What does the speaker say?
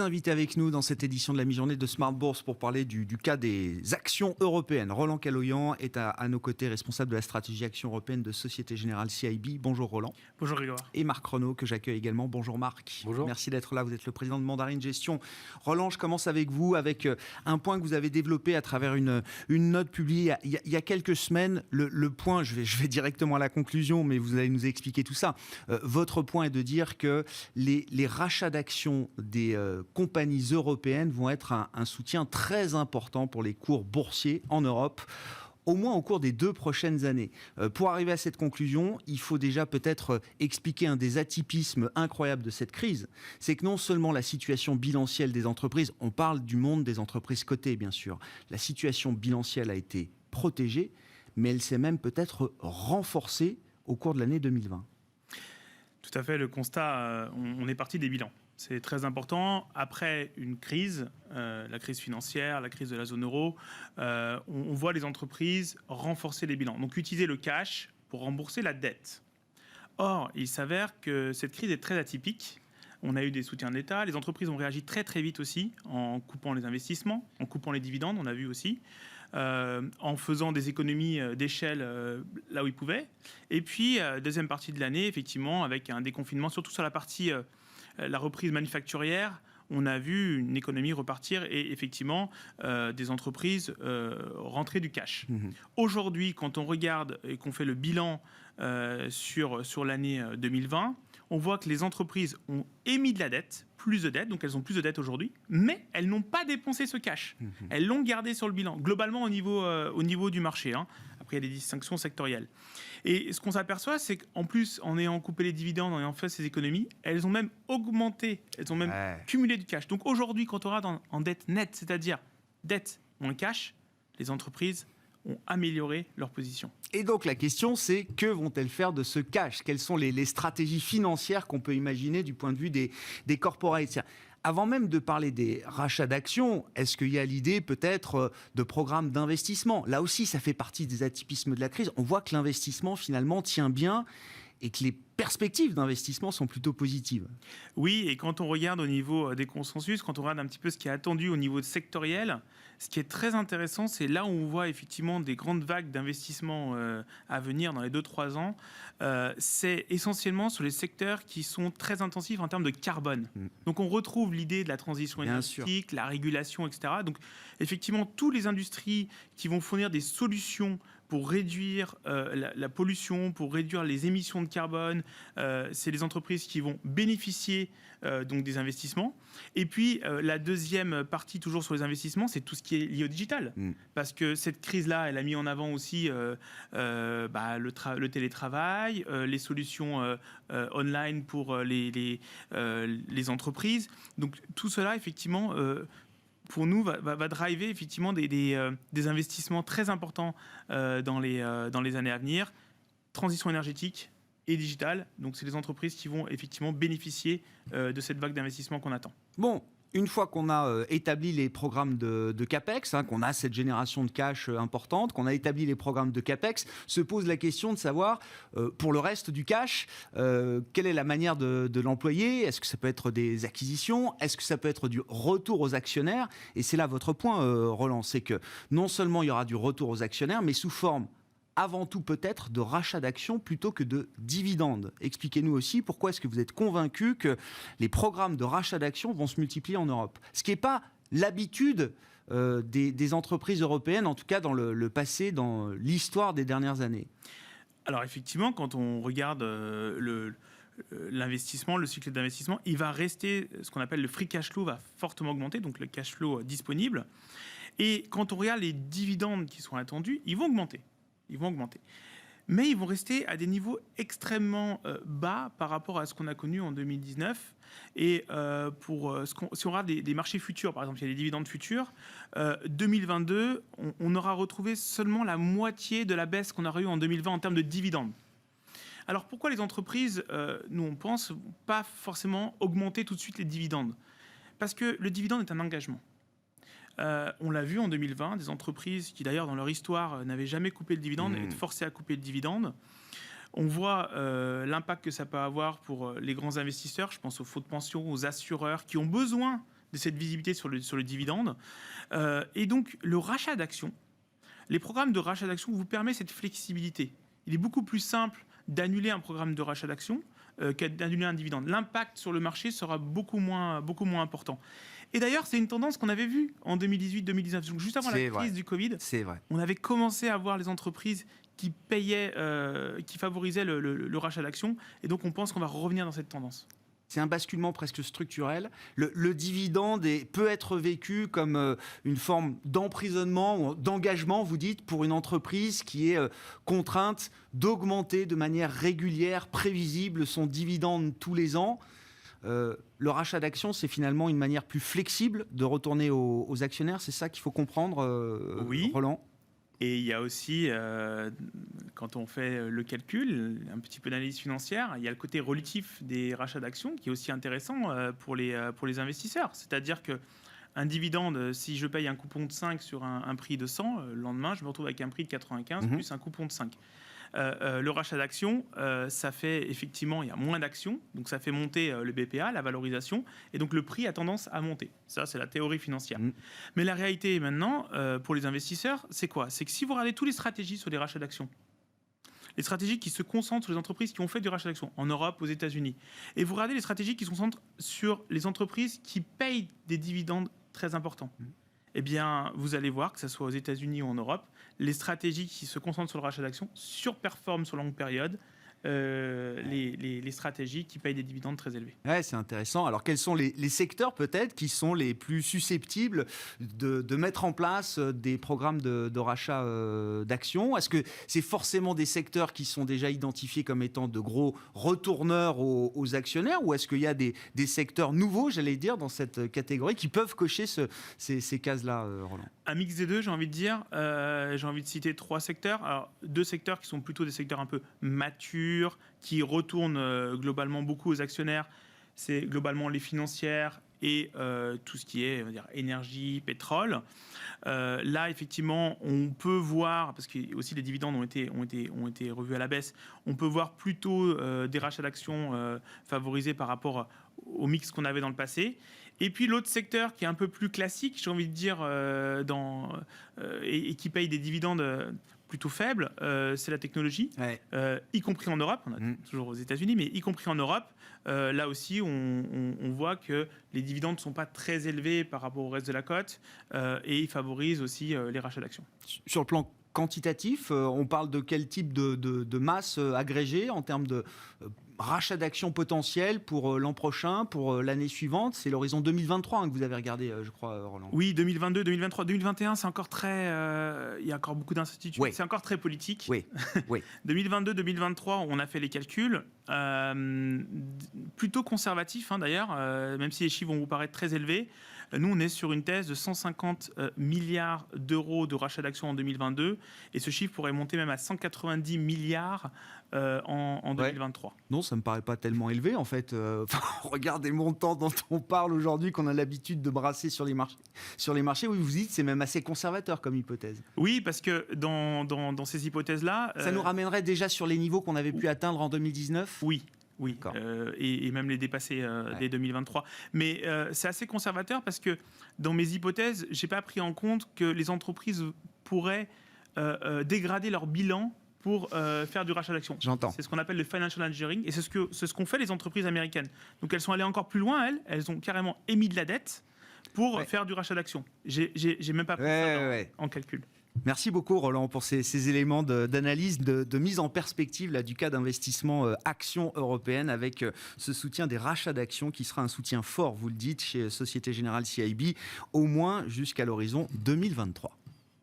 Deux invités avec nous dans cette édition de la mi-journée de Smart Bourse pour parler du cas des actions européennes. Roland Caloyan est à nos côtés, responsable de la stratégie action européenne de Société Générale CIB. Bonjour Roland. Bonjour Grégoire. Et Marc Renaud, que j'accueille également. Bonjour Marc. Bonjour. Merci d'être là, vous êtes le président de Mandarine Gestion. Roland, je commence avec vous, avec un point que vous avez développé à travers une note publiée il y a quelques semaines. Le point, je vais directement à la conclusion, mais vous allez nous expliquer tout ça. Votre point est de dire que les rachats d'actions des compagnies européennes vont être un soutien très important pour les cours boursiers en Europe, au moins au cours des 2 prochaines années. Pour arriver à cette conclusion, il faut déjà peut-être expliquer un des atypismes incroyables de cette crise. C'est que non seulement la situation bilancielle des entreprises, on parle du monde des entreprises cotées bien sûr, la situation bilancielle a été protégée, mais elle s'est même peut-être renforcée au cours de l'année 2020. Tout à fait, le constat, on est parti des bilans. C'est très important. Après une crise, la crise financière, la crise de la zone euro, on voit les entreprises renforcer les bilans. Donc utiliser le cash pour rembourser la dette. Or, il s'avère que cette crise est très atypique. On a eu des soutiens de l'État. Les entreprises ont réagi très très vite aussi en coupant les investissements, en coupant les dividendes, on a vu aussi, en faisant des économies d'échelle là où ils pouvaient. Et puis, deuxième partie de l'année, effectivement, avec un déconfinement, surtout sur la partie... la reprise manufacturière, on a vu une économie repartir et effectivement des entreprises rentrer du cash. Aujourd'hui, quand on regarde et qu'on fait le bilan sur l'année 2020, on voit que les entreprises ont émis de la dette, plus de dette, donc elles ont plus de dette aujourd'hui, mais elles n'ont pas dépensé ce cash. Elles l'ont gardé sur le bilan, globalement au niveau du marché. Après, il y a des distinctions sectorielles. Et ce qu'on s'aperçoit, c'est qu'en plus, en ayant coupé les dividendes, en ayant fait ces économies, elles ont même augmenté, elles ont même cumulé du cash. Donc aujourd'hui, quand on regarde en dette nette, c'est-à-dire dette moins cash, les entreprises ont amélioré leur position. Et donc la question, c'est que vont-elles faire de ce cash? Quelles sont les stratégies financières qu'on peut imaginer du point de vue des corporates? Avant même de parler des rachats d'actions, est-ce qu'il y a l'idée peut-être de programmes d'investissement? Là aussi, ça fait partie des atypismes de la crise. On voit que l'investissement finalement tient bien et que les perspectives d'investissement sont plutôt positives. Oui, et quand on regarde au niveau des consensus, quand on regarde un petit peu ce qui est attendu au niveau sectoriel, ce qui est très intéressant, c'est là où on voit effectivement des grandes vagues d'investissement à venir dans les 2-3 ans. C'est essentiellement sur les secteurs qui sont très intensifs en termes de carbone. Donc on retrouve l'idée de la transition énergétique, la régulation, etc. Donc effectivement, toutes les industries qui vont fournir des solutions pour réduire la pollution, pour réduire les émissions de carbone, c'est les entreprises qui vont bénéficier donc des investissements. Et puis la deuxième partie, toujours sur les investissements, c'est tout ce qui est lié au digital. Parce que cette crise-là, elle a mis en avant aussi le télétravail, les solutions online pour les entreprises. Donc tout cela, effectivement... pour nous, va driver effectivement des investissements très importants dans les années à venir. Transition énergétique et digitale. Donc, c'est les entreprises qui vont effectivement bénéficier de cette vague d'investissement qu'on attend. Bon. Une fois qu'on a établi les programmes de CAPEX, qu'on a cette génération de cash importante, qu'on a établi les programmes de CAPEX, se pose la question de savoir, pour le reste du cash, quelle est la manière de l'employer? Est-ce que ça peut être des acquisitions? Est-ce que ça peut être du retour aux actionnaires? Et c'est là votre point, Roland, c'est que non seulement il y aura du retour aux actionnaires, mais sous forme avant tout peut-être de rachat d'actions plutôt que de dividendes. Expliquez-nous aussi pourquoi est-ce que vous êtes convaincu que les programmes de rachat d'actions vont se multiplier en Europe. Ce qui n'est pas l'habitude des entreprises européennes, en tout cas dans le passé, dans l'histoire des dernières années. Alors effectivement, quand on regarde l'investissement, le cycle d'investissement, il va rester, ce qu'on appelle le free cash flow va fortement augmenter, donc le cash flow disponible. Et quand on regarde les dividendes qui sont attendus, ils vont augmenter. Mais ils vont rester à des niveaux extrêmement bas par rapport à ce qu'on a connu en 2019. Et si on regarde des marchés futurs, par exemple, il y a les dividendes futurs, 2022, on aura retrouvé seulement la moitié de la baisse qu'on aurait eue en 2020 en termes de dividendes. Alors pourquoi les entreprises, nous on pense, pas forcément augmenter tout de suite les dividendes? Parce que le dividende est un engagement. On l'a vu en 2020, des entreprises qui d'ailleurs dans leur histoire n'avaient jamais coupé le dividende et être forcées à couper le dividende. On voit l'impact que ça peut avoir pour les grands investisseurs, je pense aux fonds de pension, aux assureurs qui ont besoin de cette visibilité sur le dividende. Et donc, le rachat d'actions, les programmes de rachat d'actions vous permettent cette flexibilité. Il est beaucoup plus simple d'annuler un programme de rachat d'actions qu'à d'annuler un dividende. L'impact sur le marché sera beaucoup moins important. Et d'ailleurs, c'est une tendance qu'on avait vue en 2018-2019. Donc, juste avant la crise du Covid, on avait commencé à voir les entreprises qui payaient, qui favorisaient le rachat d'actions. Et donc, on pense qu'on va revenir dans cette tendance. C'est un basculement presque structurel. Le dividende peut être vécu comme une forme d'emprisonnement ou d'engagement, vous dites, pour une entreprise qui est contrainte d'augmenter de manière régulière, prévisible, son dividende tous les ans. Le rachat d'actions, c'est finalement une manière plus flexible de retourner aux actionnaires. C'est ça qu'il faut comprendre, oui. Roland. Et il y a aussi, quand on fait le calcul, un petit peu d'analyse financière, il y a le côté relatif des rachats d'actions qui est aussi intéressant pour les investisseurs. C'est-à-dire qu'un dividende, si je paye un coupon de 5 sur un prix de 100, le lendemain, je me retrouve avec un prix de 95 plus un coupon de 5. Le rachat d'actions, ça fait effectivement, il y a moins d'actions, donc ça fait monter le BPA, la valorisation, et donc le prix a tendance à monter. Ça, c'est la théorie financière. Mais la réalité maintenant, pour les investisseurs, c'est quoi? C'est que si vous regardez toutes les stratégies sur les rachats d'actions, les stratégies qui se concentrent sur les entreprises qui ont fait du rachat d'actions en Europe, aux États-Unis, et vous regardez les stratégies qui se concentrent sur les entreprises qui payent des dividendes très importants, eh bien, vous allez voir, que ce soit aux États-Unis ou en Europe, les stratégies qui se concentrent sur le rachat d'actions surperforment sur longue période les stratégies qui payent des dividendes très élevés. Ouais, c'est intéressant. Alors, quels sont les secteurs peut-être qui sont les plus susceptibles de mettre en place des programmes de rachat d'actions? Est-ce que c'est forcément des secteurs qui sont déjà identifiés comme étant de gros retourneurs aux actionnaires, ou est-ce qu'il y a des secteurs nouveaux, j'allais dire, dans cette catégorie qui peuvent cocher ces cases-là, Roland? Un mix des deux, j'ai envie de dire. J'ai envie de citer 3 secteurs. Alors, 2 secteurs qui sont plutôt des secteurs un peu matures, qui retournent globalement beaucoup aux actionnaires. C'est globalement les financières et tout ce qui est, on va dire, énergie, pétrole. Là, effectivement, on peut voir, parce que aussi les dividendes ont été revus à la baisse, on peut voir plutôt des rachats d'actions favorisés par rapport au mix qu'on avait dans le passé. Et puis l'autre secteur qui est un peu plus classique, j'ai envie de dire, et qui paye des dividendes plutôt faibles, c'est la technologie, y compris en Europe. On a toujours aux États-Unis, mais y compris en Europe. Là aussi, on voit que les dividendes ne sont pas très élevés par rapport au reste de la cote et ils favorisent aussi les rachats d'actions. Sur le plan quantitatif, on parle de quel type de masse agrégée en termes de rachat d'actions potentiels pour l'an prochain, pour l'année suivante? C'est l'horizon 2023 que vous avez regardé, je crois, Roland. Oui, 2022, 2023, 2021, c'est encore très... il y a encore beaucoup d'incertitudes. C'est encore très politique. Oui. 2022, 2023, on a fait les calculs. Plutôt conservatifs, d'ailleurs, même si les chiffres vont vous paraître très élevés. Nous, on est sur une thèse de 150 milliards d'euros de rachat d'actions en 2022. Et ce chiffre pourrait monter même à 190 milliards en 2023. Non, ça ne me paraît pas tellement élevé, en fait. Regarde les montants dont on parle aujourd'hui, qu'on a l'habitude de brasser sur les marchés. Oui, vous dites que c'est même assez conservateur comme hypothèse. Oui, parce que dans ces hypothèses-là... Ça nous ramènerait déjà sur les niveaux qu'on avait pu atteindre en 2019 ? Oui, et même les dépasser dès 2023. Mais c'est assez conservateur parce que dans mes hypothèses, je n'ai pas pris en compte que les entreprises pourraient dégrader leur bilan pour faire du rachat d'actions. J'entends. C'est ce qu'on appelle le financial engineering, et c'est ce qu'ont fait les entreprises américaines. Donc elles sont allées encore plus loin, elles ont carrément émis de la dette pour faire du rachat d'actions. J'ai même pas pris ça en calcul. Merci beaucoup, Roland, pour ces éléments d'analyse, de mise en perspective là, du cas d'investissement action européenne avec ce soutien des rachats d'actions qui sera un soutien fort, vous le dites, chez Société Générale CIB, au moins jusqu'à l'horizon 2023.